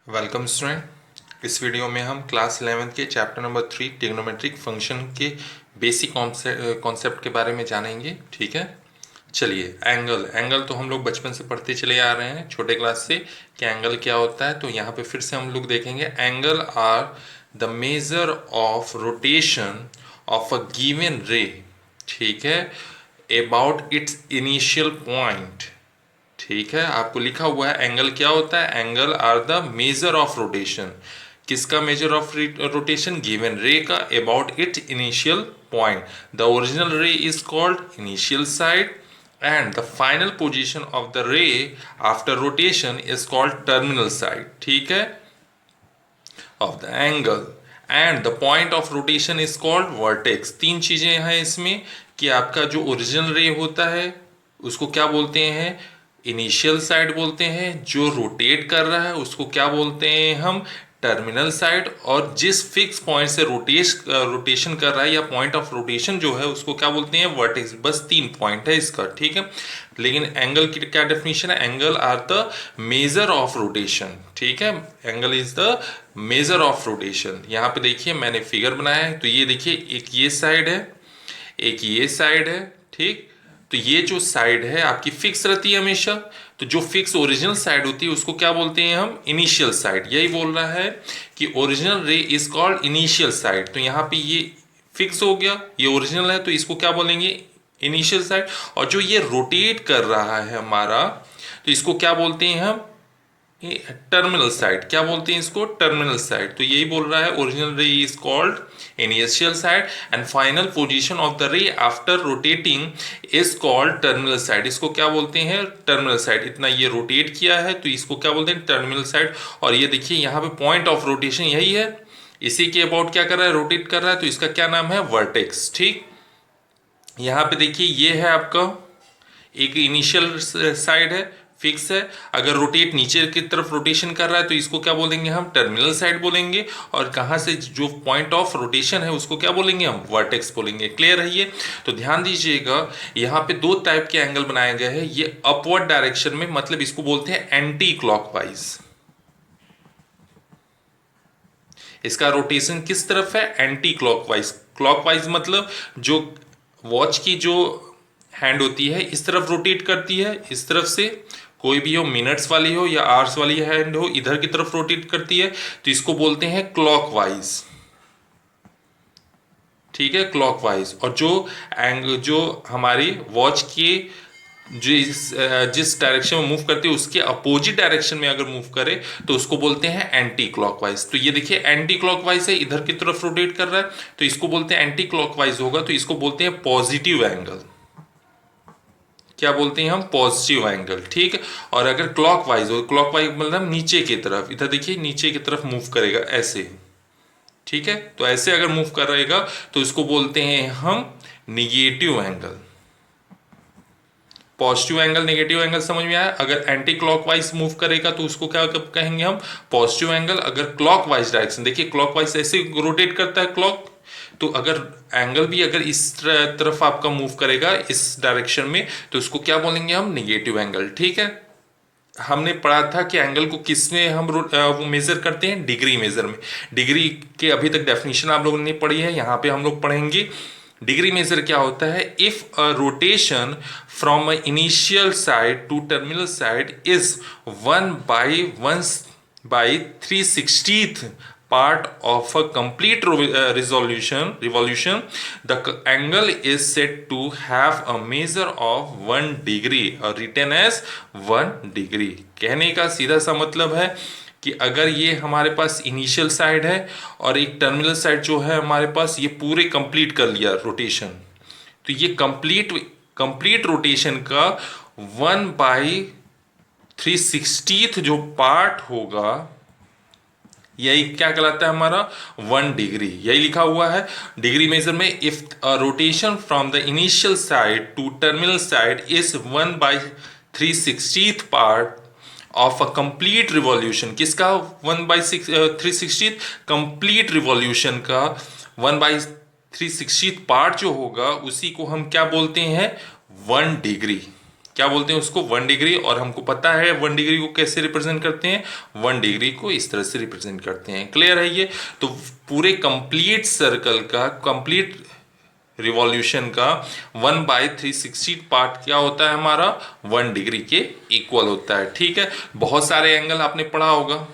Welcome student. इस video में हम क्लास 11 के चैप्टर नंबर 3 ट्रिग्नोमेट्रिक फंक्शन के बेसिक कॉन्सेप्ट के बारे में जानेंगे। ठीक है, चलिए। एंगल तो हम लोग बचपन से पढ़ते चले आ रहे हैं छोटे क्लास से कि एंगल क्या होता है। तो यहाँ पे फिर से हम लोग देखेंगे। Angle are the measure of rotation of a given ray, ठीक है, अबाउट इट्स इनिशियल पॉइंट। ठीक है, आपको लिखा हुआ है एंगल क्या होता है। Angle are the measure of rotation. किसका measure of rotation? Given ray का about it initial point. The original ray is called initial side and the final position of the ray after rotation is called terminal side, ठीक है, of the angle. And the point of rotation is called vertex. तीन चीजें हैं इसमें कि आपका जो original रे होता है उसको क्या बोलते हैं? इनिशियल साइड बोलते हैं। जो रोटेट कर रहा है उसको क्या बोलते हैं हम? Terminal side. और जिस फिक्स पॉइंट से रोटेशन कर रहा है या पॉइंट ऑफ रोटेशन जो है उसको क्या बोलते हैं? वर्टेक्स। बस तीन पॉइंट है इसका, ठीक है। लेकिन एंगल की क्या डेफिनेशन है? Angle are the measure of rotation, ठीक है। Angle is the measure of rotation. यहाँ पे देखिए मैंने फिगर बनाया है, तो ये देखिए एक ये साइड है, एक ये साइड है, ठीक। तो ये जो साइड है आपकी फिक्स रहती है हमेशा। तो जो फिक्स ओरिजिनल साइड होती है उसको क्या बोलते हैं हम? Initial side. यही बोल रहा है कि original ray is called initial side. तो यहाँ पे ये फिक्स हो गया, ये ओरिजिनल है, तो इसको क्या बोलेंगे? Initial side. और जो ये रोटेट कर रहा है हमारा, तो इसको क्या बोलते हैं हम? Terminal side. क्या बोलते हैं इसको? Terminal side. तो यही बोल रहा है original ray is called initial side and final position of the ray after rotating is called terminal side. इसको क्या बोलते हैं? Terminal side. इतना ये रोटेट किया है तो इसको क्या बोलते हैं? Terminal side. और ये देखिए यहाँ पे पॉइंट ऑफ रोटेशन यही है, इसी के अबाउट क्या कर रहा है? रोटेट कर रहा है, तो इसका क्या नाम है? वर्टेक्स, ठीक। यहाँ पे देखिए ये है आपका एक इनिशियल साइड है, फिक्स है। अगर रोटेट नीचे की तरफ रोटेशन कर रहा है तो इसको क्या बोलेंगे हम? टर्मिनल साइड बोलेंगे। और कहाँ से जो पॉइंट ऑफ रोटेशन है उसको क्या बोलेंगे हम? वर्टेक्स बोलेंगे। क्लियर है ये? तो ध्यान दीजिएगा, यहाँ पे दो टाइप के एंगल बनाए गए हैं। ये अपवर्ड डायरेक्शन में, मतलब इसको बोलते हैं एंटी क्लॉकवाइज। इसका रोटेशन किस तरफ है? Anti clockwise. क्लॉकवाइज मतलब जो वॉच की जो हैंड होती है इस तरफ रोटेट करती है, इस तरफ से, कोई भी हो, मिनट्स वाली हो या आवर्स वाली हैंड हो, इधर की तरफ रोटेट करती है, तो इसको बोलते हैं क्लॉकवाइज, ठीक है, क्लॉकवाइज। और जो हमारी वॉच की जिस डायरेक्शन में मूव करती है उसके अपोजिट डायरेक्शन में अगर मूव करे तो उसको बोलते हैं एंटी क्लॉकवाइज। तो ये देखिए एंटी क्लॉकवाइज है, इधर की तरफ रोटेट कर रहा है, तो इसको बोलते हैं एंटी क्लॉकवाइज होगा, तो इसको बोलते हैं पॉजिटिव एंगल। क्या बोलते हैं हम? पॉजिटिव एंगल, ठीक है। और अगर क्लॉकवाइज हो, क्लॉकवाइज मतलब नीचे की तरफ, इधर देखिए नीचे की तरफ मूव करेगा ऐसे, ठीक है। तो ऐसे अगर मूव करेगा तो इसको बोलते हैं हम negative angle. Positive angle, negative angle समझ में आया? अगर एंटी क्लॉकवाइज मूव करेगा तो उसको क्या कहेंगे हम? Positive angle. अगर क्लॉकवाइज डायरेक्शन, देखिए क्लॉकवाइज ऐसे रोटेट करता है क्लॉक, तो अगर एंगल भी अगर इस तरफ आपका मूव करेगा इस डायरेक्शन में तो उसको क्या बोलेंगे हम? निगेटिव एंगल, ठीक है। हमने पढ़ा था कि एंगल को किस में हम मेजर करते हैं? डिग्री मेजर में। डिग्री के अभी तक डेफिनेशन आप लोगों ने पढ़ी है, यहाँ पे हम लोग पढ़ेंगे। डिग्री मेजर क्या होता है? If a rotation from initial side to terminal side is 1/360th part of a complete revolution, the angle is said to have a measure of 1 degree or written as 1 degree। कहने का सीधा सा मतलब है कि अगर ये हमारे पास इनिशियल साइड है और एक टर्मिनल साइड जो है हमारे पास, ये पूरे कंप्लीट कर लिया रोटेशन, तो ये कंप्लीट रोटेशन का 1/360th जो पार्ट होगा यही क्या कहलाता है? हमारा 1 डिग्री। यही लिखा हुआ है डिग्री मेजर में। If rotation from the initial side to terminal side is 1/360th part of a complete revolution. किसका 1/360th? कंप्लीट रिवॉल्यूशन का 1/360th पार्ट जो होगा उसी को हम क्या बोलते हैं? 1 डिग्री। क्या बोलते हैं उसको, 1 डिग्री। और हमको पता है 1 डिग्री को कैसे रिप्रेजेंट करते हैं, 1 डिग्री को इस तरह से रिप्रेजेंट करते हैं। क्लियर है ये? तो पूरे कंप्लीट सर्कल का, कंप्लीट रिवॉल्यूशन का 1/360 पार्ट क्या होता है हमारा, 1 डिग्री के इक्वल होता है। ठीक है, बहुत सारे एंगल आपने पढ़ा होगा।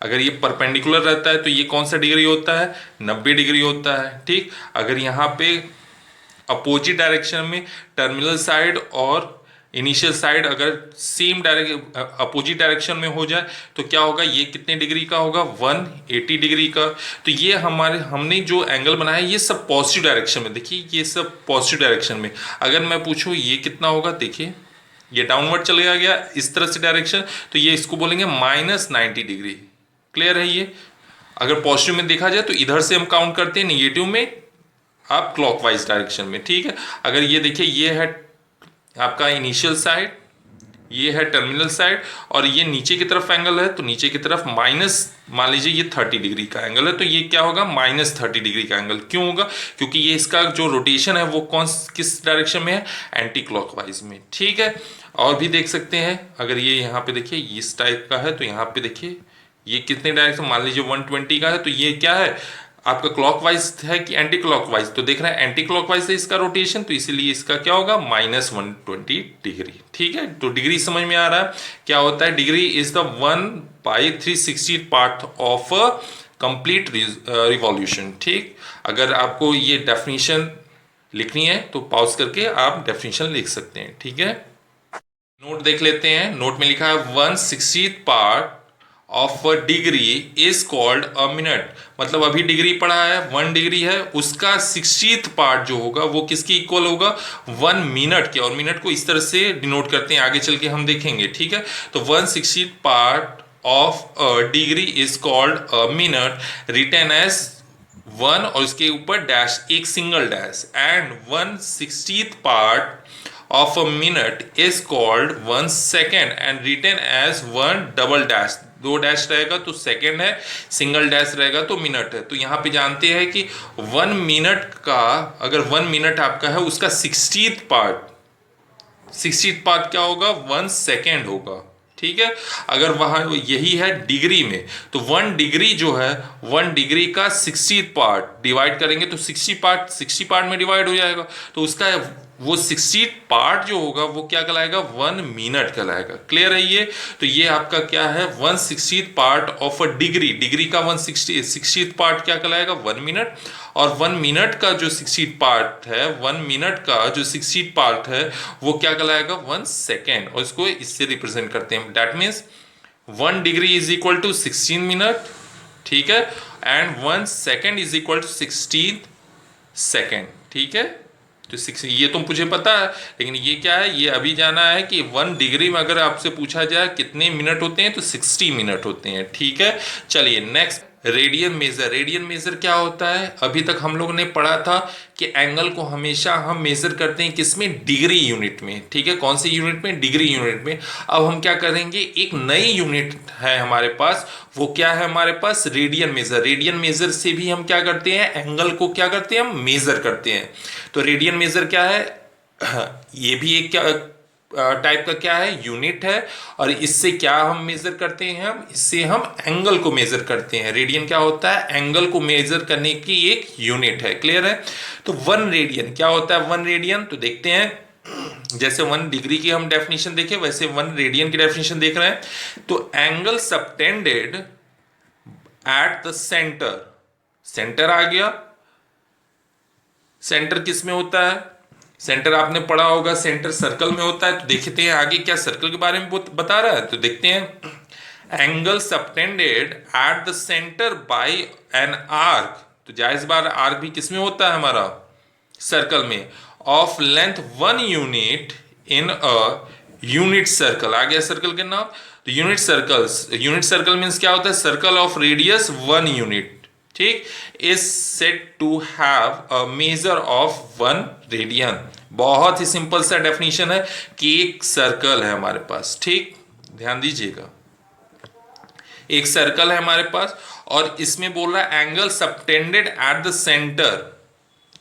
अगर ये परपेंडिकुलर रहता है तो ये कौन सा डिग्री होता है, 90 डिग्री होता है। ठीक, अगर यहाँ पे अपोजिट डायरेक्शन में टर्मिनल साइड और इनिशियल साइड अगर सेम अपोजिट डायरेक्शन में हो जाए तो क्या होगा, ये कितने डिग्री का होगा, 180 डिग्री का। तो ये हमने जो एंगल बनाया ये सब पॉजिटिव डायरेक्शन में, देखिए ये सब पॉजिटिव डायरेक्शन में। अगर मैं पूछूं ये कितना होगा, देखिए ये डाउनवर्ड चलेगा गया इस तरह से डायरेक्शन, तो ये इसको बोलेंगे -90 डिग्री। क्लियर है ये? अगर पॉजिटिव में देखा जाए तो इधर से हम काउंट करते हैं, निगेटिव में आप क्लॉकवाइज डायरेक्शन में। ठीक है, अगर ये देखिए ये है आपका इनिशियल साइड, ये है टर्मिनल साइड, और ये नीचे की तरफ एंगल है तो नीचे की तरफ माइनस, मान लीजिए ये 30 डिग्री का एंगल है तो ये क्या होगा, -30 डिग्री का एंगल। क्यों होगा, क्योंकि ये इसका जो रोटेशन है वो किस डायरेक्शन में है, एंटी क्लॉकवाइज में। ठीक है, और भी देख सकते हैं, अगर ये यहाँ पे देखिए इस टाइप का है तो यहाँ पे देखिए ये कितने डायरेक्शन, मान लीजिए 120 का है तो ये क्या है आपका क्लॉकवाइज है कि एंटी क्लॉकवाइज, तो देख रहे हैं एंटी क्लॉकवाइज है इसका रोटेशन, तो इसीलिए इसका क्या होगा, -120 डिग्री। ठीक है, तो डिग्री समझ में आ रहा है क्या होता है, degree is the 1/360 part of complete revolution. ठीक, अगर आपको ये डेफिनेशन लिखनी है तो पॉज करके आप डेफिनेशन लिख सकते हैं। ठीक है, नोट देख लेते हैं। नोट में लिखा है 1/60 part of a degree is called a minute. मतलब अभी डिग्री पढ़ा है, 1 डिग्री है, उसका 60th पार्ट जो होगा वो किसके इक्वल होगा, 1 मिनट के। और मिनट को इस तरह से डिनोट करते हैं, आगे चल के हम देखेंगे। ठीक है, तो 1/60 part of a degree is called a minute, written as 1 और उसके ऊपर डैश, एक single dash, and 1/60th part of a minute is called 1 second and written as 1 double dash. 2 dash रहेगा तो सेकेंड है, सिंगल डैश रहेगा तो minute है। तो यहाँ पे जानते हैं कि 1 मिनट का, अगर 1 मिनट आपका है उसका 60th पार्ट क्या होगा, 1 सेकेंड होगा। ठीक है, अगर वहां यही है डिग्री में तो 1 डिग्री जो है 1 डिग्री का 60th पार्ट डिवाइड करेंगे तो 60 पार्ट में डिवाइड हो जाएगा, तो उसका वो 60 पार्ट जो होगा वो क्या कहलाएगा, 1 मिनट कहलाएगा। क्लियर है ये? तो ये आपका क्या है, 1/60 part of a degree, degree का 1/60 पार्ट क्या कहलाएगा, 1 मिनट। और 1 मिनट का जो 60 पार्ट है, 1 मिनट का जो 60 पार्ट है वो क्या कहलाएगा, 1 सेकेंड। और इसको इससे रिप्रेजेंट करते हैं, that means 1 degree is equal to 16 minute. ठीक है, and 1 second is equal to 16 second. ठीक है, तो 6 ये तो मुझे पता है, लेकिन ये क्या है, ये अभी जाना है कि 1 डिग्री में अगर आपसे पूछा जाए कितने मिनट होते हैं तो 60 मिनट होते हैं। ठीक है, चलिए next, radian major. Radian major क्या होता है, अभी तक हम लोगों ने पढ़ा था कि एंगल को हमेशा हम मेजर करते हैं किसमें, डिग्री यूनिट में। ठीक है, कौन सी यूनिट में, डिग्री यूनिट में। अब हम क्या करेंगे, एक नई यूनिट है हमारे पास, वो क्या है हमारे पास, रेडियन मेजर। रेडियन मेजर से भी हम क्या करते हैं, एंगल को क्या करते हैं, हम मेजर करते हैं। तो रेडियन मेजर क्या है, ये भी एक क्या टाइप का क्या है, यूनिट है। और इससे क्या हम मेजर करते हैं, हम इससे हम एंगल को मेजर करते हैं। रेडियन क्या होता है, एंगल को मेजर करने की एक यूनिट है। क्लियर है? तो 1 रेडियन क्या होता है, 1 रेडियन तो देखते हैं, जैसे 1 डिग्री की हम डेफिनेशन देखें वैसे 1 रेडियन की डेफिनेशन देख रहे हैं। तो angle subtended at the centre, centre आ गया। सेंटर किस में होता है, सेंटर आपने पढ़ा होगा, सेंटर सर्कल में होता है। तो देखते हैं आगे क्या सर्कल के बारे में बता रहा है, तो देखते हैं, angle subtended at the centre by an arc. तो जायज बार आर्क भी किस में होता है हमारा, सर्कल में, of length 1 unit in a unit circle. आ गया सर्कल के नाम। तो यूनिट सर्कल मीन्स क्या होता है, सर्कल ऑफ रेडियस 1 यूनिट। ठीक, is said to have a measure of 1 radian. बहुत ही सिंपल सा डेफिनेशन है कि एक सर्कल है हमारे पास। ठीक, ध्यान दीजिएगा, एक सर्कल है हमारे पास और इसमें बोल रहा है angle subtended at the centre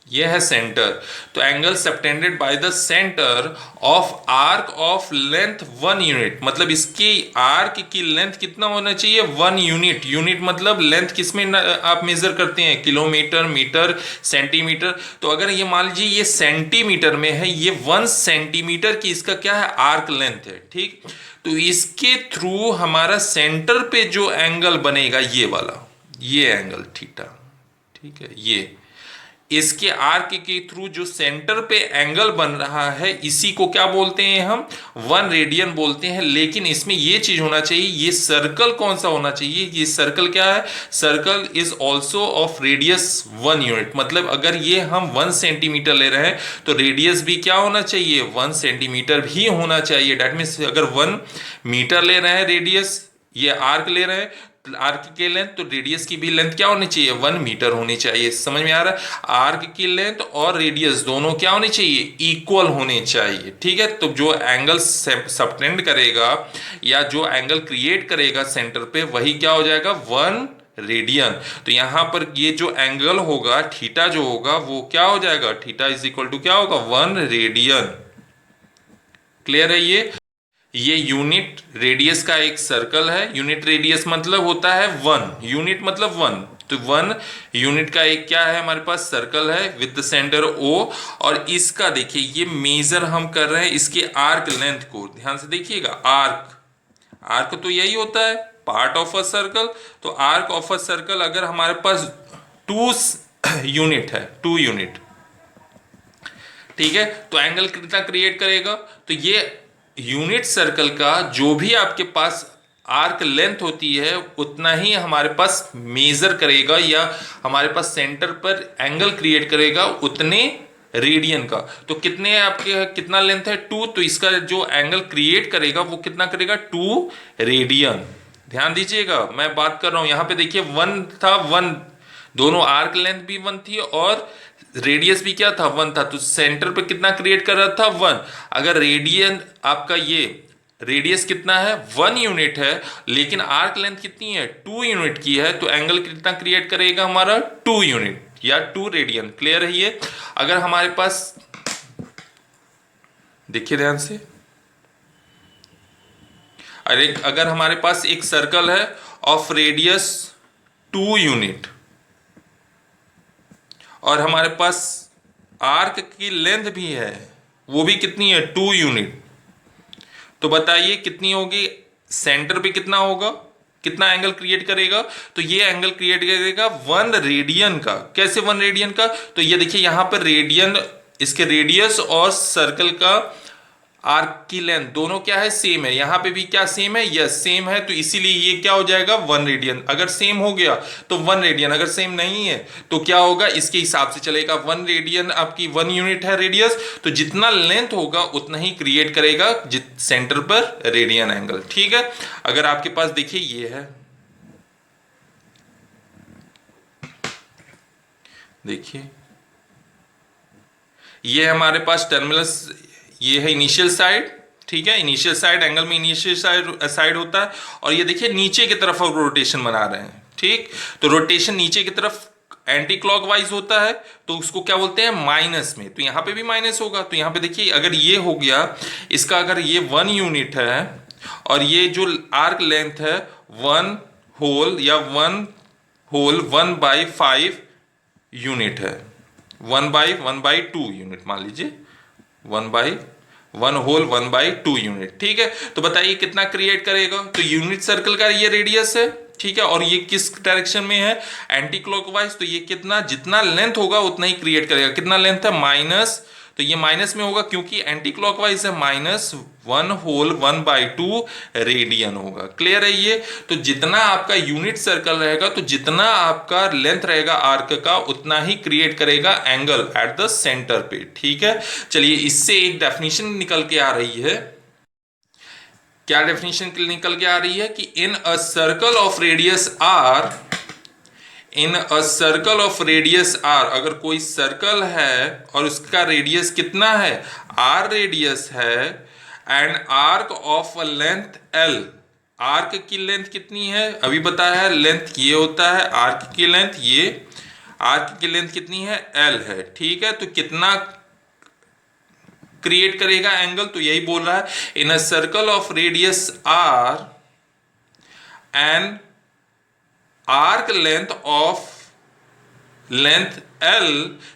ये है सेंटर। तो angle subtended by the centre of arc of length 1 unit, मतलब इसकी आर्क की लेंथ कितना होना चाहिए? 1 यूनिट। यूनिट मतलब लेंथ किसमें आप मेजर करते हैं? Kilometre, metre, centimetre. तो अगर ये मान लीजिए ये सेंटीमीटर में है, ये 1 सेंटीमीटर की इसका क्या है? आर्क लेंथ है, ठीक। तो इसके थ्रू हमारा सेंटर पे जो एंगल बनेगा ये वाला, ये एंगल थीटा, ठीक है। ये इसके आर्क के थ्रू जो सेंटर पे एंगल बन रहा है इसी को क्या बोलते हैं हम? 1 रेडियन बोलते हैं। लेकिन इसमें ये चीज होना चाहिए, ये सर्कल कौन सा होना चाहिए? ये सर्कल क्या है? Circle is also of radius 1 unit. मतलब अगर ये हम 1 सेंटीमीटर ले रहे हैं तो रेडियस भी क्या होना चाहिए? 1 सेंटीमीटर भी होना चाहिए। डेट मीन्स अगर 1 मीटर ले रहे हैं रेडियस, ये आर्क ले रहे हैं आर्क की लेंथ, तो रेडियस की भी लेंथ क्या होनी चाहिए? 1 मीटर होनी चाहिए। समझ में आ रहा है? आर्क की लेंथ और रेडियस दोनों क्या होनी चाहिए? इक्वल होने चाहिए, ठीक है। तो जो एंगल सबटेंड करेगा या जो एंगल क्रिएट करेगा सेंटर पे, वही क्या हो जाएगा? 1 रेडियन। तो यहां पर ये जो एंगल होगा थीटा जो होगा वो क्या हो जाएगा? थीटा इज इक्वल टू क्या होगा? 1 रेडियन। क्लियर है? ये यूनिट रेडियस का एक सर्कल है। यूनिट रेडियस मतलब होता है 1 यूनिट, मतलब 1। तो 1 यूनिट का एक क्या है हमारे पास? सर्कल है विद द सेंटर O। और इसका देखिए ये मेजर हम कर रहे हैं इसके आर्क लेंथ को। ध्यान से देखिएगा, आर्क, आर्क तो यही होता है पार्ट ऑफ अ सर्कल। तो आर्क ऑफ अ सर्कल अगर हमारे पास 2 यूनिट है, 2 यूनिट, ठीक है, तो एंगल कितना क्रिएट करेगा? तो ये यूनिट सर्कल का जो भी आपके पास आर्क लेंथ होती है उतना ही हमारे पास मेजर करेगा या हमारे पास सेंटर पर एंगल क्रिएट करेगा उतने रेडियन का। तो कितने आपके, कितना लेंथ है? 2। तो इसका जो एंगल क्रिएट करेगा वो कितना करेगा? 2 रेडियन। ध्यान दीजिएगा, मैं बात कर रहा हूं यहां पे देखिए 1 था, 1, दोनों आर्क लेंथ भी 1 थी और रेडियस भी क्या था? 1 था। तो सेंटर पे कितना क्रिएट कर रहा था? 1। अगर रेडियन आपका ये रेडियस कितना है? 1 यूनिट है, लेकिन आर्क लेंथ कितनी है? 2 यूनिट की है। तो एंगल कितना क्रिएट करेगा हमारा? 2 यूनिट या 2 रेडियन। क्लियर है ये? अगर हमारे पास देखिए ध्यान से, अरे अगर हमारे पास एक सर्कल है ऑफ रेडियस 2 यूनिट और हमारे पास आर्क की लेंथ भी है, वो भी कितनी है? 2 यूनिट। तो बताइए कितनी होगी? सेंटर पे कितना होगा? कितना एंगल क्रिएट करेगा? तो ये एंगल क्रिएट करेगा 1 रेडियन का। कैसे 1 रेडियन का? तो ये देखिए यहां पर रेडियन, इसके रेडियस और सर्कल का आर्क की लेंथ दोनों क्या है? सेम है। यहां पे भी क्या सेम है? यस सेम है। तो इसीलिए ये क्या हो जाएगा? 1 रेडियन। अगर सेम हो गया तो 1 रेडियन, अगर सेम नहीं है तो क्या होगा? इसके हिसाब से चलेगा। 1 रेडियन आपकी 1 यूनिट है रेडियस, तो जितना लेंथ होगा उतना ही क्रिएट करेगा सेंटर पर रेडियन एंगल, ठीक है। अगर आपके पास देखिए ये है, देखिए ये हमारे पास टर्मिनल्स, ये है इनिशियल साइड, ठीक है। इनिशियल साइड एंगल में इनिशियल साइड होता है। और ये देखिए नीचे की तरफ हम रोटेशन बना रहे हैं, ठीक। तो रोटेशन नीचे की तरफ एंटी क्लॉकवाइज होता है, तो उसको क्या बोलते हैं? माइनस में। तो यहां पे भी माइनस होगा। तो यहां पे देखिए अगर ये हो गया, इसका अगर ये 1 यूनिट है और ये जो आर्क लेंथ है 1 होल या 1 होल 1/5 यूनिट है, 1/2 यूनिट मान लीजिए, 1/1 होल 1/2 यूनिट, ठीक है। तो बताइए कितना क्रिएट करेगा? तो यूनिट सर्कल का ये रेडियस है, ठीक है, और ये किस डायरेक्शन में है? Anti clockwise. तो ये कितना, जितना लेंथ होगा उतना ही क्रिएट करेगा। कितना लेंथ है? माइनस, तो ये माइनस में होगा क्योंकि एंटी क्लॉकवाइज है। -1 होल 1/2 रेडियन होगा। क्लियर है ये? तो जितना आपका यूनिट सर्कल रहेगा, तो जितना आपका लेंथ रहेगा आर्क का, उतना ही क्रिएट करेगा एंगल एट द सेंटर पे, ठीक है। चलिए इससे एक डेफिनेशन निकल के आ रही है। क्या डेफिनेशन निकल के आ रही है? कि in a circle of radius R, in a circle of radius R, अगर कोई सर्कल है और उसका रेडियस कितना है? आर रेडियस है, and arc of a length L, arc की लेंथ कितनी है? अभी बताया है लेंथ ये होता है आर्क की लेंथ ये, आर्क की लेंथ कितनी है, एल है, ठीक है। तो कितना क्रिएट करेगा एंगल, तो यही बोल रहा है in a circle of radius R and arc length L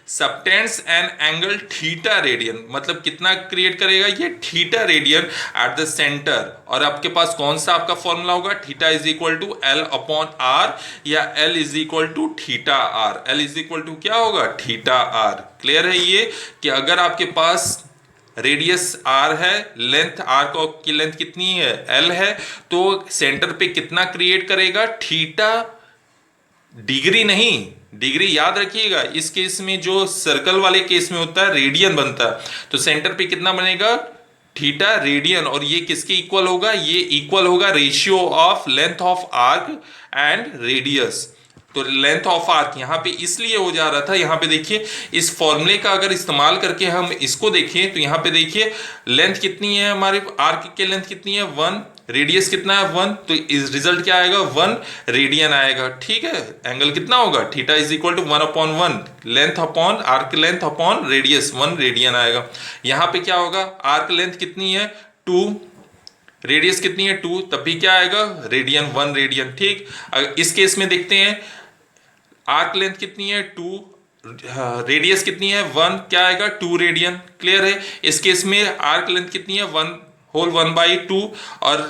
subtends an angle theta radian, मतलब कितना क्रिएट करेगा ये, theta radian at the centre. और आपके पास कौन सा आपका फॉर्मूला होगा, theta is equal to L upon R, या L is equal to theta R. L is equal to क्या होगा, थीटा आर। क्लियर है ये कि अगर आपके पास रेडियस r है, लेंथ r की लेंथ कितनी है, l है, तो सेंटर पे कितना क्रिएट करेगा, थीटा, डिग्री नहीं, डिग्री याद रखिएगा, इस केस में जो सर्कल वाले केस में होता है रेडियन बनता है, तो सेंटर पे कितना बनेगा, थीटा रेडियन। और ये किसके इक्वल होगा, ये इक्वल होगा ratio of length of arc and radius. तो लेंथ ऑफ आर्क यहाँ पे इसलिए हो जा रहा था, यहाँ पे देखिए इस फॉर्मूले का अगर इस्तेमाल करके हम इसको देखें तो यहाँ पे देखिए लेंथ कितनी है, हमारे आर्क की लेंथ कितनी है 1, रेडियस कितना है 1, तो इस रिजल्ट क्या आएगा 1 रेडियन आएगा, ठीक है। एंगल कितना होगा, theta is equal to 1/1, length upon arc length upon radius, 1 radian आएगा। यहाँ पे क्या होगा, आर्क लेंथ कितनी है 2, रेडियस कितनी है 2, तब भी क्या आएगा रेडियन, 1 रेडियन, ठीक। इस केस में देखते हैं आर्क लेंथ कितनी है 2, रेडियस कितनी है 1, क्या आएगा 2 रेडियन। क्लियर है। इस केस में आर्क लेंथ कितनी है 1/2 और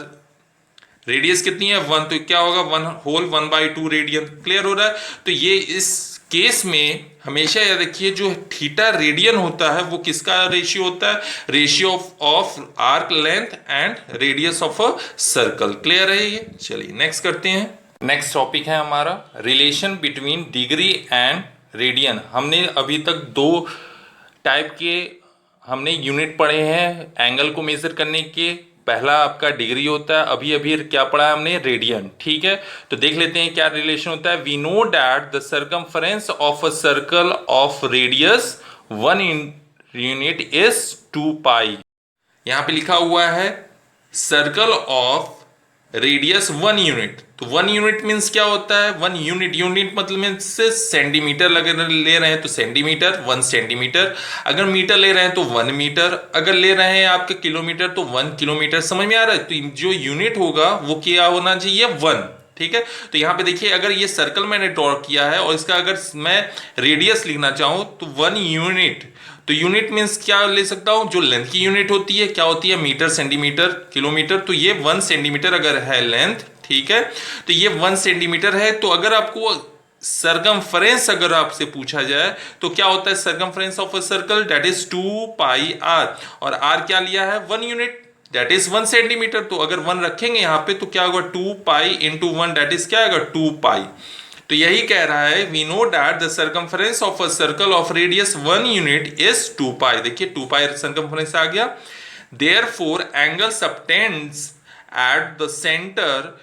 रेडियस कितनी है 1, तो क्या होगा 1/2 रेडियन। क्लियर हो रहा है। तो ये इस केस में हमेशा याद रखिए जो थीटा रेडियन होता है वो किसका रेशियो होता है, ratio of arc length and radius of a circle. Clear है ये। चलिए नेक्स्ट करते हैं। नेक्स्ट टॉपिक है हमारा relation between degree and radian. हमने अभी तक 2 टाइप के हमने यूनिट पढ़े हैं एंगल को मेजर करने के। पहला आपका डिग्री होता है, अभी अभी क्या पढ़ा है हमने, रेडियन, ठीक है। तो देख लेते हैं क्या रिलेशन होता है। We know that the circumference of a circle of radius 1 unit is 2 pi. यहां पे लिखा हुआ है सर्कल ऑफ रेडियस 1 यूनिट। तो 1 यूनिट मीन्स क्या होता है, 1 यूनिट, यूनिट मतलब मीन्स सेंटीमीटर अगर ले रहे हैं तो सेंटीमीटर 1 सेंटीमीटर, अगर मीटर ले रहे हैं तो 1 मीटर, अगर ले रहे हैं आपके किलोमीटर तो 1 किलोमीटर। समझ में आ रहा है। तो जो यूनिट होगा वो क्या होना चाहिए 1, ठीक है। तो यहाँ पे देखिए अगर ये सर्कल मैंने ड्रॉ किया है और इसका अगर मैं रेडियस लिखना चाहूं तो 1 यूनिट, तो यूनिट मीन्स क्या ले सकता हूं, जो लेंथ की यूनिट होती है क्या होती है, मीटर, सेंटीमीटर, किलोमीटर। तो ये 1 सेंटीमीटर अगर है लेंथ, ठीक है, तो ये 1 सेंटीमीटर है। तो अगर आपको सरकमफ्रेंस अगर आपसे पूछा जाए तो क्या होता है, circumference of a circle that is 2 pi r, और आर क्या लिया है 1 यूनिट दैट इज 1 सेंटीमीटर। तो अगर 1 रखेंगे यहां पे तो क्या होगा 2 पाई इंटू 1 दैट इज क्या आएगा 2 पाई। तो यही कह रहा है we know that the circumference of a circle of radius 1 unit is 2 pi. देखिए 2 पाई सर्कमफरेंस आ गया। Therefore angle subtends at the centre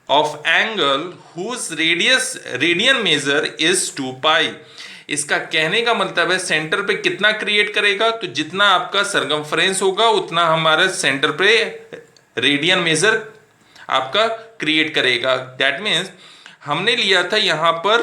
of angle whose radian measure is 2 pi. इसका कहने का मतलब है सेंटर पे कितना क्रिएट करेगा, तो जितना आपका सर्कमफरेंस होगा उतना हमारे सेंटर पे रेडियन मेजर आपका क्रिएट करेगा। दैट मीन्स हमने लिया था यहां पर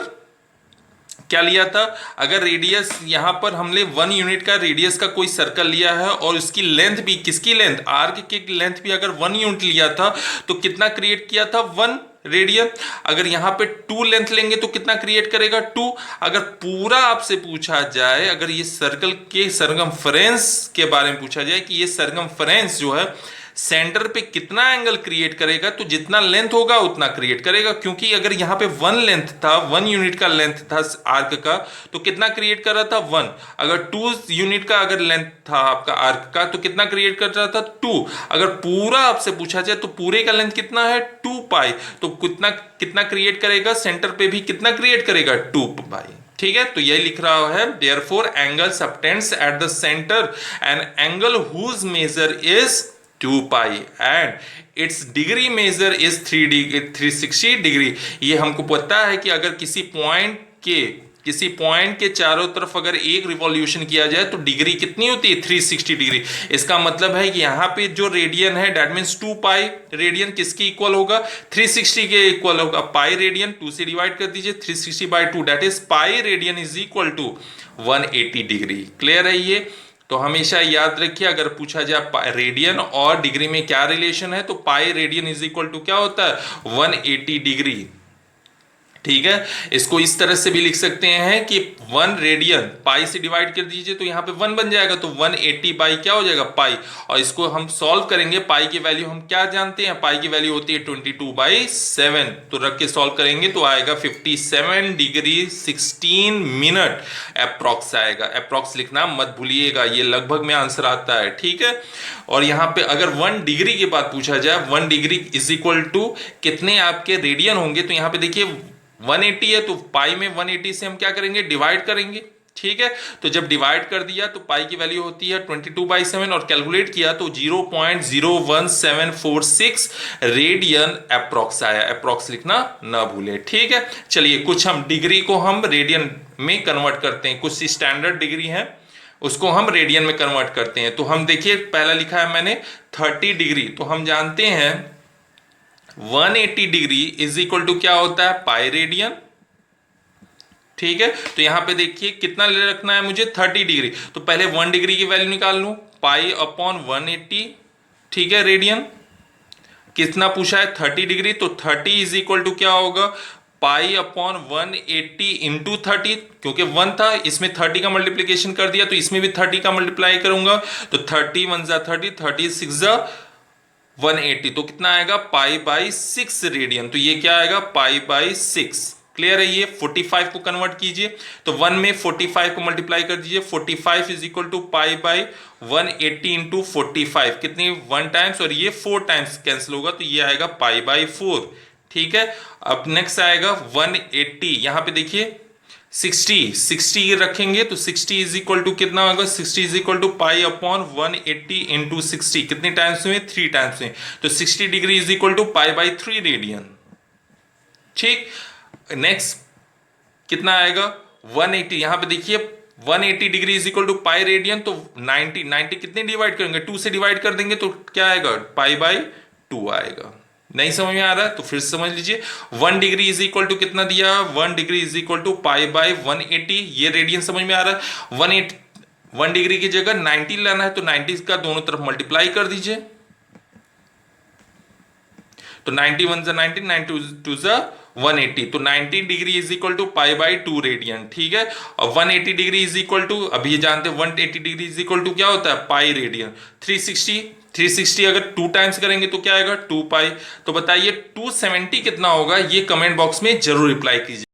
क्या लिया था, अगर रेडियस यहां पर हमने 1 यूनिट का रेडियस का कोई सर्कल लिया है और उसकी लेंथ भी, किसकी लेंथ, आर्क की लेंथ भी अगर 1 यूनिट लिया था तो कितना क्रिएट किया था 1 रेडियन। अगर यहां पे 2 लेंथ लेंगे तो कितना क्रिएट करेगा 2। अगर पूरा आपसे पूछा जाए, अगर ये सर्कल के सर्कमफरेंस के बारे में पूछा जाए कि ये सर्कमफरेंस जो है सेंटर पे कितना एंगल क्रिएट करेगा, तो जितना लेंथ होगा उतना क्रिएट करेगा। क्योंकि अगर यहां पे 1 लेंथ था, 1 यूनिट का लेंथ था आर्क का, तो कितना क्रिएट कर रहा था 1। अगर 2 यूनिट का अगर लेंथ था आपका आर्क का तो कितना क्रिएट कर रहा था 2। अगर पूरा आपसे पूछा जाए तो पूरे का लेंथ कितना है 2 पाई, तो कितना कितना क्रिएट करेगा, सेंटर पे भी कितना क्रिएट करेगा 2 पाई। ठीक है। तो यही लिख रहा है therefore angle subtends at the centre an angle whose measure is 2 pi and it's degree measure is 360 degree. ये हमको पता है कि अगर किसी पॉइंट के किसी पॉइंट के चारों तरफ अगर एक रिवॉल्यूशन किया जाए तो डिग्री कितनी होती है? 360 डिग्री। इसका मतलब है कि यहाँ पे जो रेडियन है दैट मीन्स 2 पाई रेडियन किसकी इक्वल होगा? 360 के इक्वल होगा। पाई रेडियन 2 से डिवाइड कर दीजिए, 360/2 that is pi radian is equal to 180 degree. Clear है ये? तो हमेशा याद रखिए, अगर पूछा जाए रेडियन और डिग्री में क्या रिलेशन है तो pi radian is equal to क्या होता है? 180 डिग्री। ठीक है, इसको इस तरह से भी लिख सकते हैं कि 1 रेडियन पाई से डिवाइड कर दीजिए तो यहां पे 1 बन जाएगा, तो 180 बाई क्या हो जाएगा? पाई। और इसको हम सॉल्व करेंगे, पाई की वैल्यू हम क्या जानते हैं? पाई की वैल्यू होती है 22/7। तो रख के सॉल्व करेंगे तो आएगा 57 डिग्री 16 मिनट अप्रॉक्स आएगा। अप्रॉक्स लिखना मत भूलिएगा, ये लगभग में आंसर आता है। ठीक है, और यहां पे अगर 1 डिग्री की बात पूछा जाए, 1 डिग्री इज इक्वल टू कितने आपके रेडियन होंगे, तो यहां पे देखिए 180 है तो पाई में 180 से हम क्या करेंगे? डिवाइड करेंगे। ठीक है, तो जब डिवाइड कर दिया तो पाई की वैल्यू होती है 22/7 और कैलकुलेट किया तो 0.01746 रेडियन अप्रॉक्स आया। अप्रॉक्स लिखना ना भूले। ठीक है, चलिए कुछ हम डिग्री को हम रेडियन में कन्वर्ट करते हैं। कुछ स्टैंडर्ड डिग्री है उसको हम रेडियन में कन्वर्ट करते हैं। तो हम देखिए पहला लिखा है मैंने 30 डिग्री, तो हम जानते हैं 180 डिग्री इज इक्वल टू क्या होता है? Pi radian. ठीक है, तो यहां पे देखिए कितना ले रखना है मुझे? 30 डिग्री। तो पहले 1 डिग्री की वैल्यू निकाल लूं, पाई अपॉन 180। ठीक है, रेडियन कितना पूछा है? 30 डिग्री। तो 30 इज इक्वल टू क्या होगा? पाई अपॉन 180 इंटू 30, क्योंकि 1 था इसमें 30 का मल्टीप्लीकेशन कर दिया तो इसमें भी 30 का मल्टीप्लाई करूंगा, तो 30 1 जा 30, 30 6 जा 180, तो कितना आएगा? पाई/6 रेडियन। तो ये क्या आएगा? पाई/6। क्लियर है ये? 45 को कन्वर्ट कीजिए, तो 1 में 45 को मल्टीप्लाई कर दीजिए, 45 इज इक्वल टू पाई/180 इंटू 45, कितनी? 1 टाइम्स, और ये 4 टाइम्स कैंसिल होगा तो ये आएगा पाई/4। ठीक है, अब नेक्स्ट आएगा 180। यहां पे देखिए 60 रखेंगे तो 60 इज इक्वल टू कितना होगा? 60 is equal to pi upon 180 into 60, कितने टाइम्स में? 3 टाइम्स में, तो 60 degree is equal to pi radian. ठीक, नेक्स्ट कितना आएगा? 180। यहां पे देखिए 180 degree is equal to pi radian, तो 90 कितने डिवाइड करेंगे? 2 से डिवाइड कर देंगे तो क्या आएगा? पाई/2 आएगा। नहीं समझ में आ रहा है तो फिर समझ लीजिए। 1 डिग्री इज इक्वल टू कितना दिया? 1 डिग्री इज इक्वल टू पाई/180, ये रेडियन समझ में आ रहा है। 1 डिग्री की जगह 90 लाना है तो 90 का दोनों तरफ मल्टीप्लाई कर दीजिए, तो 90 1 जा 90, 90 2 जा 180, तो 90 degree is equal to pi radian. ठीक है, और 180 डिग्री इज इक्वल टू, अभी जानते हैं 180 डिग्री इज इक्वल टू क्या होता है? Pi radian. 360 अगर 2 टाइम्स करेंगे तो क्या आएगा? 2 पाई। तो बताइए 270 कितना होगा? ये कमेंट बॉक्स में जरूर रिप्लाई कीजिए।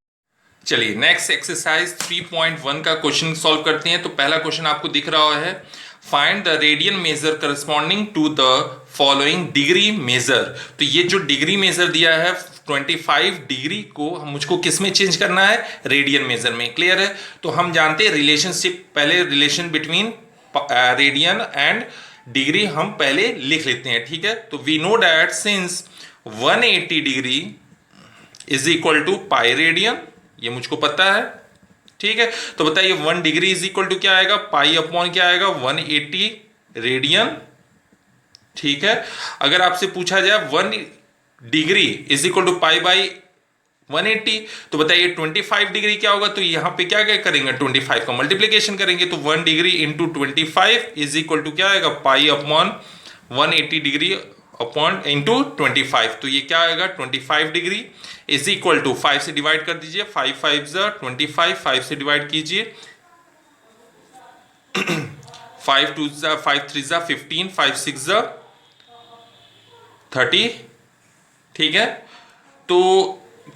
चलिए नेक्स्ट एक्सरसाइज 3.1 का क्वेश्चन सॉल्व करते हैं। तो पहला क्वेश्चन आपको दिख रहा है, find the radian measure corresponding to the following degree measure. तो ये जो डिग्री मेजर दिया है 25 डिग्री को मुझको किस में चेंज करना है? रेडियन मेजर में। क्लियर है? तो हम जानते हैं रिलेशनशिप, पहले relation between radian and degree हम पहले लिख लेते हैं। ठीक है, तो we know that since 180 degree is equal to pi radian, ये मुझको पता है। ठीक है, तो बताइए 1 डिग्री इज इक्वल टू क्या आएगा? पाई अपॉन क्या आएगा? 180 रेडियन। ठीक है, अगर आपसे पूछा जाए 1 डिग्री इज इक्वल टू पाई/180, तो बताइए 25 डिग्री क्या होगा? तो यहां पे क्या क्या करेंगे? 25 का मल्टीप्लीकेशन करेंगे, तो 1 degree into 25 is equal to क्या आएगा? Pi upon 180 degree upon into 25, तो ये क्या आएगा? 25 डिग्री इज इक्वल टू 5 से डिवाइड कर दीजिए, 5 5 जा 25, 5 से डिवाइड कीजिए, 5 2 जा 5 3 जा 15, 5 6 जा 30। ठीक है, तो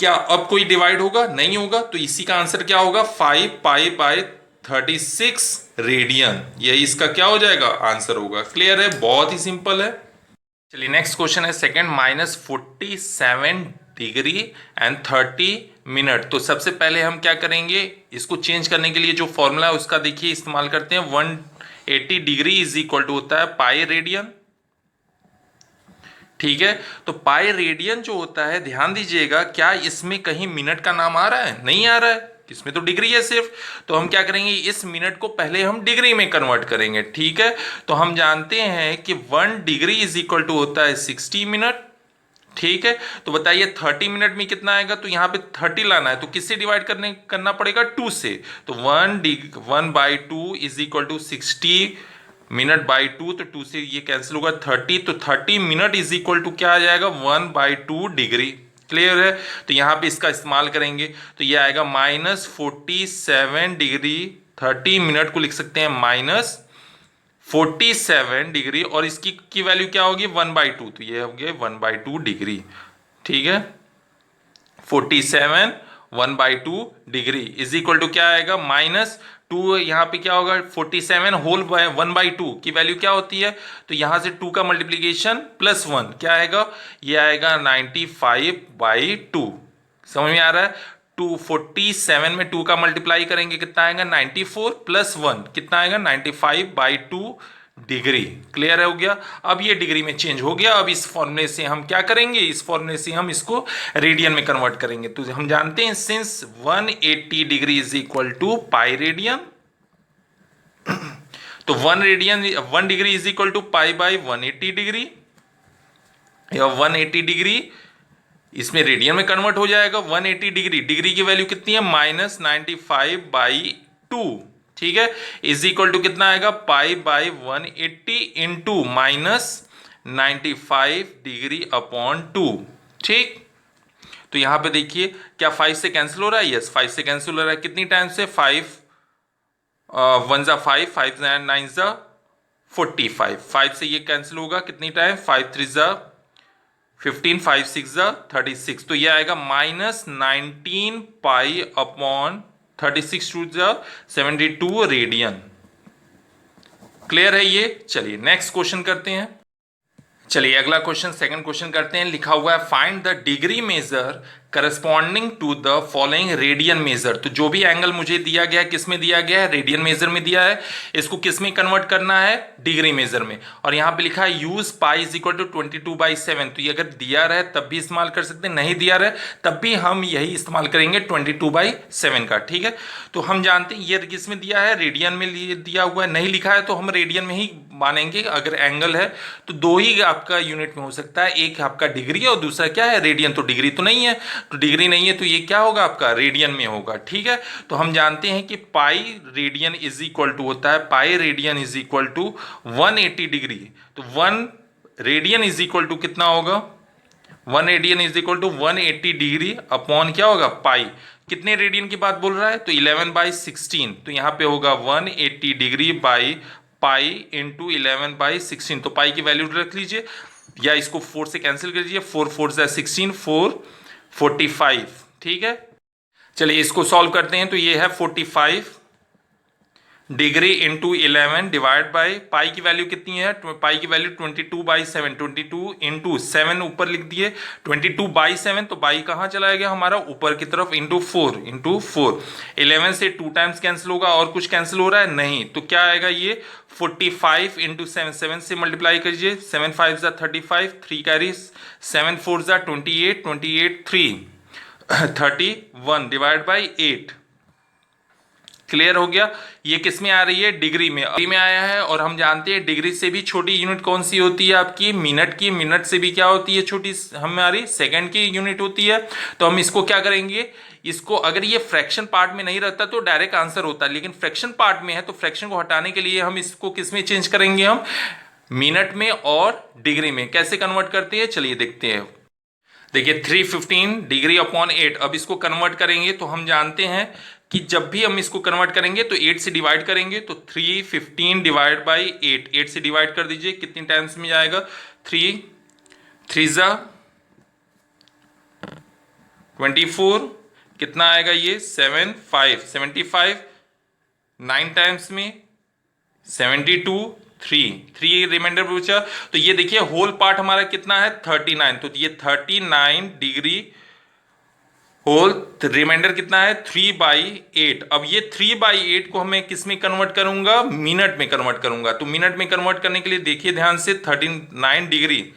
क्या अब कोई डिवाइड होगा? नहीं होगा, तो इसी का आंसर क्या होगा? 5 पाई/36 रेडियन, ये इसका क्या हो जाएगा? आंसर होगा। क्लियर है? बहुत ही सिंपल है। चलिए नेक्स्ट क्वेश्चन है सेकंड, -47 डिग्री एंड 30 मिनट। तो सबसे पहले हम क्या करेंगे? इसको चेंज करने के लिए जो फॉर्मूला है उसका देखिए इस्तेमाल करते हैं। 180 डिग्री इज इक्वल टू होता है पाई रेडियन। ठीक है, तो पाई रेडियन जो होता है, ध्यान दीजिएगा, क्या इसमें कहीं मिनट का नाम आ रहा है? नहीं आ रहा है, इसमें तो डिग्री है सिर्फ, तो हम क्या करेंगे, इस मिनट को पहले हम डिग्री में कन्वर्ट करेंगे, ठीक है। तो हम जानते हैं कि 1 डिग्री इज इक्वल टू होता है 60 मिनट, ठीक है। तो बताइए 30 मिनट में कितना आएगा, तो यहाँ पे 30 लाना है, तो किससे डिवाइड करना पड़ेगा, 2 से। तो 1/2 is equal to 60 minute by 2, तो 2 से ये कैंसिल होगा 30, तो 30 मिनट इज इक्वल टू क्या आ जाएगा, 1/2 डिग्री। क्लियर है। तो यहाँ पे इसका इस्तेमाल करेंगे तो ये आएगा -47 डिग्री, 30 मिनट को लिख सकते हैं -47 डिग्री, और इसकी वैल्यू क्या होगी 1/2, तो ये हो गया 1/2 डिग्री, ठीक है। 47 1/2 डिग्री इज इक्वल टू क्या आएगा, -2, यहाँ पे क्या होगा 47 होल 1/2 की वैल्यू क्या होती है, तो यहां से 2 का मल्टीप्लीकेशन +1 क्या आएगा, ये आएगा 95/2। समझ में आ रहा है। 247 में 2 का मल्टीप्लाई करेंगे कितना आएगा 94 +1 कितना आएगा 95/2 डिग्री। क्लियर हो गया। अब ये डिग्री में चेंज हो गया। अब इस फॉर्मूले से हम क्या करेंगे, इस फॉर्मूले से हम इसको रेडियन में कन्वर्ट करेंगे। तो हम जानते हैं since 180 degree is equal to pi radian, तो 1 degree is equal to pi by 180 degree, या 180 डिग्री इसमें रेडियन में कन्वर्ट हो जाएगा। 180 डिग्री, डिग्री की वैल्यू कितनी है -95/2, ठीक है, इज इक्वल टू कितना आएगा पाई बाई 180 इंटू -95 डिग्री अपॉन 2, ठीक। तो यहां पे देखिए क्या 5 से कैंसिल हो रहा है, यस 5 से कैंसिल हो रहा है। कितनी टाइम से 5 1 जा 5, 5 9 जा 45, 5 से ये कैंसिल होगा कितनी टाइम 5 3 जा 15, 5 6 जा 36, तो ये आएगा -19 पाई अपॉन 36 टू जा 72 रेडियन। क्लियर है ये। चलिए नेक्स्ट क्वेश्चन करते हैं। चलिए अगला क्वेश्चन, सेकंड क्वेश्चन करते हैं। लिखा हुआ है find the degree measure corresponding to the following radian measure. तो जो भी एंगल मुझे दिया गया है किस में दिया गया है, रेडियन मेजर में दिया है। इसको किस में कन्वर्ट करना है, डिग्री मेजर में। और यहां पे लिखा है use pi is equal to 22/7। तो ये अगर दिया रहे तब भी इस्तेमाल कर सकते हैं, नहीं दिया रहे तब भी हम यही इस्तेमाल करेंगे 22/7 का, ठीक है। तो हम जानते हैं ये किस में दिया है, रेडियन में दिया हुआ है। नहीं लिखा है तो हम रेडियन में ही मानेंगे। अगर एंगल है तो 2 ही आपका यूनिट में हो सकता है, एक आपका डिग्री और दूसरा क्या है रेडियन। तो डिग्री तो नहीं है, तो डिग्री नहीं है तो ये क्या होगा आपका रेडियन में होगा, ठीक है। तो हम जानते हैं कि pi radian is equal to होता है, pi radian is equal to 180 degree. तो 1 रेडियन इज इक्वल टू कितना होगा, 1 radian is equal to 180 degree upon क्या होगा पाई। कितने रेडियन की बात बोल रहा है, तो 11/16। तो यहां पे होगा 180 डिग्री बाई पाई इंटू 11/16। तो पाई की वैल्यू रख लीजिए या इसको 4 से कैंसिल कर दीजिए, 4 4 16, 445, ठीक है। चलिए इसको सॉल्व करते हैं। तो ये है 45 degree into 11 divide by pi की वैल्यू कितनी है, पाई की वैल्यू 22/7, 22 इंटू 7 ऊपर लिख दिए 22/7। तो बाई कहाँ चला गया हमारा ऊपर की तरफ, इंटू 4 11 से 2 टाइम्स कैंसिल होगा और कुछ कैंसिल हो रहा है नहीं, तो क्या आएगा ये 45 इंटू 7, 7 से मल्टीप्लाई कीजिए, 7 5 जा 35, 3 कैरी 7 4 जा 28, 28 3 31 डिवाइड बाई 8। क्लियर हो गया। ये किस में आ रही है, डिग्री में, डिग्री में आया है। और हम जानते हैं डिग्री से भी छोटी यूनिट कौन सी होती है आपकी, मिनट की। मिनट से भी क्या होती है छोटी, हमारी सेकंड की यूनिट होती है। तो हम इसको क्या करेंगे, इसको अगर ये फ्रैक्शन पार्ट में नहीं रहता तो डायरेक्ट आंसर होता है, लेकिन फ्रैक्शन पार्ट में है तो फ्रैक्शन को हटाने के लिए हम इसको किस में चेंज करेंगे, हम मिनट में और डिग्री में। कैसे कन्वर्ट करते हैं चलिए देखते हैं। देखिए 315 डिग्री अपॉन 8, अब इसको कन्वर्ट करेंगे तो हम जानते हैं कि जब भी हम इसको कन्वर्ट करेंगे तो 8 से डिवाइड करेंगे। तो 315 डिवाइड बाई 8, 8 से डिवाइड कर दीजिए, कितनी टाइम्स में जाएगा, 3 3 जा 24, कितना आएगा ये 7 5 75, 9 टाइम्स में 72, 3 रिमाइंडर बचा। तो ये देखिए होल पार्ट हमारा कितना है 39, तो ये 39 डिग्री होल रिमाइंडर कितना है 3/8। अब ये 3/8 को मैं किस में कन्वर्ट करूंगा, मिनट में कन्वर्ट करूंगा। तो मिनट में कन्वर्ट करने के लिए देखिए ध्यान से 39 डिग्री,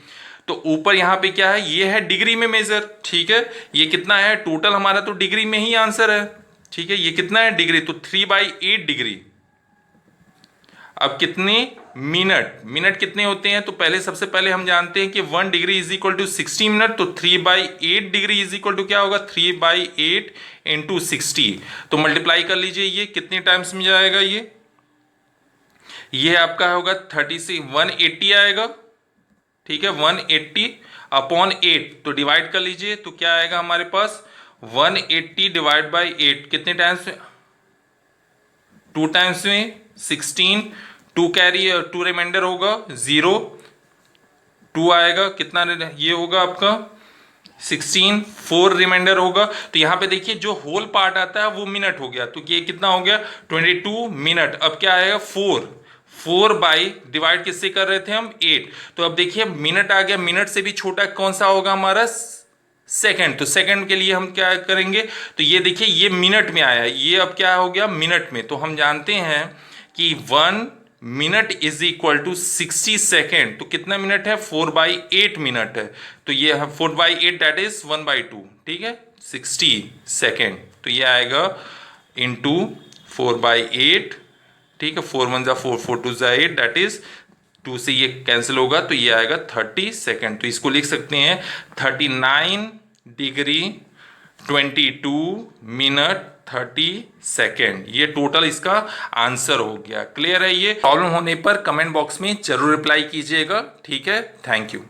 तो ऊपर यहां पे क्या है, ये है डिग्री में मेजर, ठीक है। ये कितना है टोटल हमारा, तो डिग्री में ही आंसर है, ठीक है, ये कितना है डिग्री, तो 3/8 डिग्री। अब कितने मिनट, मिनट कितने होते हैं, तो पहले सबसे पहले हम जानते हैं कि 1 degree is equal to 60 minute, तो 3/8 डिग्री इज इक्वल टू क्या होगा, 3/8 इंटू 60। तो मल्टीप्लाई कर लीजिए, ये कितने टाइम्स में जाएगा, ये आपका होगा 36, 180 आएगा। ठीक है, 180 अपॉन 8, तो डिवाइड कर लीजिए, तो क्या आएगा हमारे पास 180 डिवाइड बाई 8, कितने टाइम्स में, 2 टाइम्स में 16, 2 कैरी, 2 रिमाइंडर होगा 0, 2 आएगा, कितना ये होगा आपका 16, 4 रिमाइंडर होगा। तो यहां पे देखिए जो होल पार्ट आता है वो मिनट हो गया, तो ये कितना हो गया 22 मिनट। अब क्या आएगा 4 बाई डिवाइड किससे कर रहे थे हम 8, तो अब देखिए मिनट आ गया, मिनट से भी छोटा कौन सा होगा हमारा सेकंड, तो सेकंड के लिए हम क्या करेंगे, तो ये देखिए ये मिनट में आया, ये अब क्या हो गया मिनट में, तो हम जानते हैं कि 1 minute is equal to 60 second, तो कितना मिनट है 4/8 मिनट है, तो ये 4/8 दैट इज 1/2, ठीक है 60 सेकेंड, तो ये आएगा इंटू 4/8, ठीक है 4 1 जा 4, 4 2 जा 8, दैट इज 2 से ये कैंसिल होगा, तो ये आएगा 30 सेकेंड। तो इसको लिख सकते हैं 39 डिग्री 22 मिनट 30 सेकेंड, ये टोटल इसका आंसर हो गया। क्लियर है, ये प्रॉब्लम होने पर कमेंट बॉक्स में जरूर रिप्लाई कीजिएगा। ठीक है, थैंक यू।